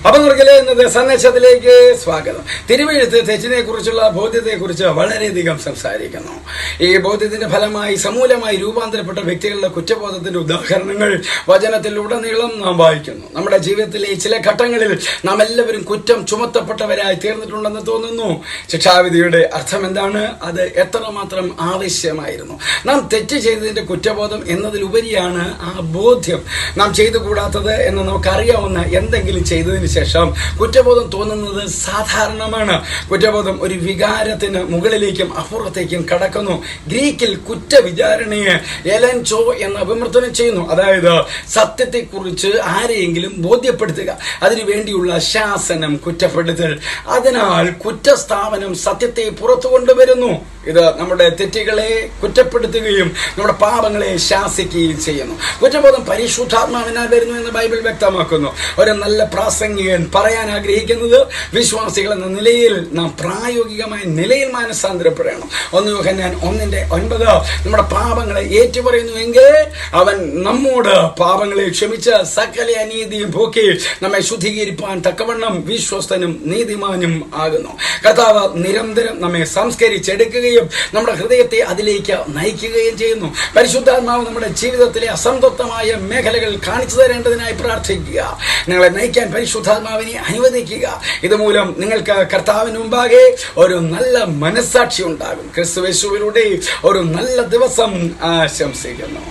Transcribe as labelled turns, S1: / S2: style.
S1: അപ്പൊ നമുക്കല്ലേ ഇന്നത്തെ സന്ദേശത്തിലേക്ക് സ്വാഗതം. തിരുവെഴുത്ത് തെറ്റിനെ കുറിച്ചുള്ള ബോധ്യത്തെക്കുറിച്ച് വളരെയധികം സംസാരിക്കുന്നു. ഈ ബോധ്യത്തിന്റെ ഫലമായി സമൂലമായി രൂപാന്തരപ്പെട്ട വ്യക്തികളുടെ കുറ്റബോധത്തിന്റെ ഉദാഹരണങ്ങൾ വചനത്തിലുടനീളം നാം വായിക്കുന്നു. നമ്മുടെ ജീവിതത്തിലെ ചില ഘട്ടങ്ങളിൽ നാം എല്ലാവരും കുറ്റം ചുമത്തപ്പെട്ടവരായി തീർന്നിട്ടുണ്ടെന്ന് തോന്നുന്നു. ശിക്ഷാവിധിയുടെ അർത്ഥം എന്താണ്? അത് എത്രമാത്രം ആവശ്യമായിരുന്നു. നാം തെറ്റ് ചെയ്തതിന്റെ കുറ്റബോധം എന്നതിലുപരിയാണ് ആ ബോധ്യം. നാം ചെയ്തുകൂടാത്തത് എന്ന് നമുക്കറിയാവുന്ന എന്തെങ്കിലും ചെയ്തതിന് ശേഷം കുറ്റബോധം തോന്നുന്നത് സാധാരണമാണ്. കുറ്റബോധം ഒരു വികാരത്തിന് മുകളിലേക്കും അപ്പുറത്തേക്കും കടക്കുന്നു. ഗ്രീക്കിൽ കുറ്റവിചാരണയെ എലൻചോ എന്ന വിമർശനം ചെയ്യുന്നു. അതായത് സത്യത്തെക്കുറിച്ച് ആരെയെങ്കിലും ബോധ്യപ്പെടുത്തുക, അതിനുവേണ്ടിയുള്ള ശാസനം, കുറ്റപ്പെടുത്തൽ. അതിനാൽ കുറ്റസ്ഥാപനം സത്യത്തെ പുറത്തു കൊണ്ടുവരുന്നു. ഇത് നമ്മുടെ തെറ്റുകളെ കുറ്റപ്പെടുത്തുകയും നമ്മുടെ പാപങ്ങളെ ശാസിക്കുകയും ചെയ്യുന്നു. കുറ്റബോധം പരിശുദ്ധാത്മാവിനാൽ വരുന്നു എന്ന് ബൈബിൾ വ്യക്തമാക്കുന്നു. ഒരു നല്ല പ്രാസംഗികൻ പറയാൻ ആഗ്രഹിക്കുന്നത്, വിശ്വാസികൾ എന്ന നിലയിൽ നാം പ്രായോഗികമായ നിലയിൽ മാനസാന്തരപ്പെടണം. 1 യോഹന്നാൻ 1:9 നമ്മുടെ പാപങ്ങളെ ഏറ്റുപറയുന്നുവെങ്കിൽ അവൻ നമ്മോട് പാപങ്ങളെ ക്ഷമിച്ച് സകല അനീതിയും പോക്കി നമ്മെ ശുദ്ധീകരിപ്പാൻ തക്കവണ്ണം വിശ്വസ്തനും നീതിമാനും ആകുന്നു. കർത്താവ് നിരന്തരം നമ്മെ സംസ്കരിച്ചെടുക്കുകയും നമ്മുടെ ഹൃദയത്തെ അതിലേക്ക് നയിക്കുകയും ചെയ്യുന്നു. പരിശുദ്ധാത്മാവ് നമ്മുടെ ജീവിതത്തിലെ അസംതൃപ്തമായ മേഖലകൾ കാണിച്ചു തരേണ്ടതിനായി പ്രാർത്ഥിക്കുക. നിങ്ങളെ നയിക്കാൻ പരിശുദ്ധാത്മാവിനെ അനുവദിക്കുക. ഇതുമൂലം നിങ്ങൾക്ക് കർത്താവിന് മുമ്പാകെ ഒരു നല്ല മനസ്സാക്ഷി ഉണ്ടാകും. ക്രിസ്തുയേശുവിലൂടെ ഒരു നല്ല ദിവസം ആശംസിക്കുന്നു.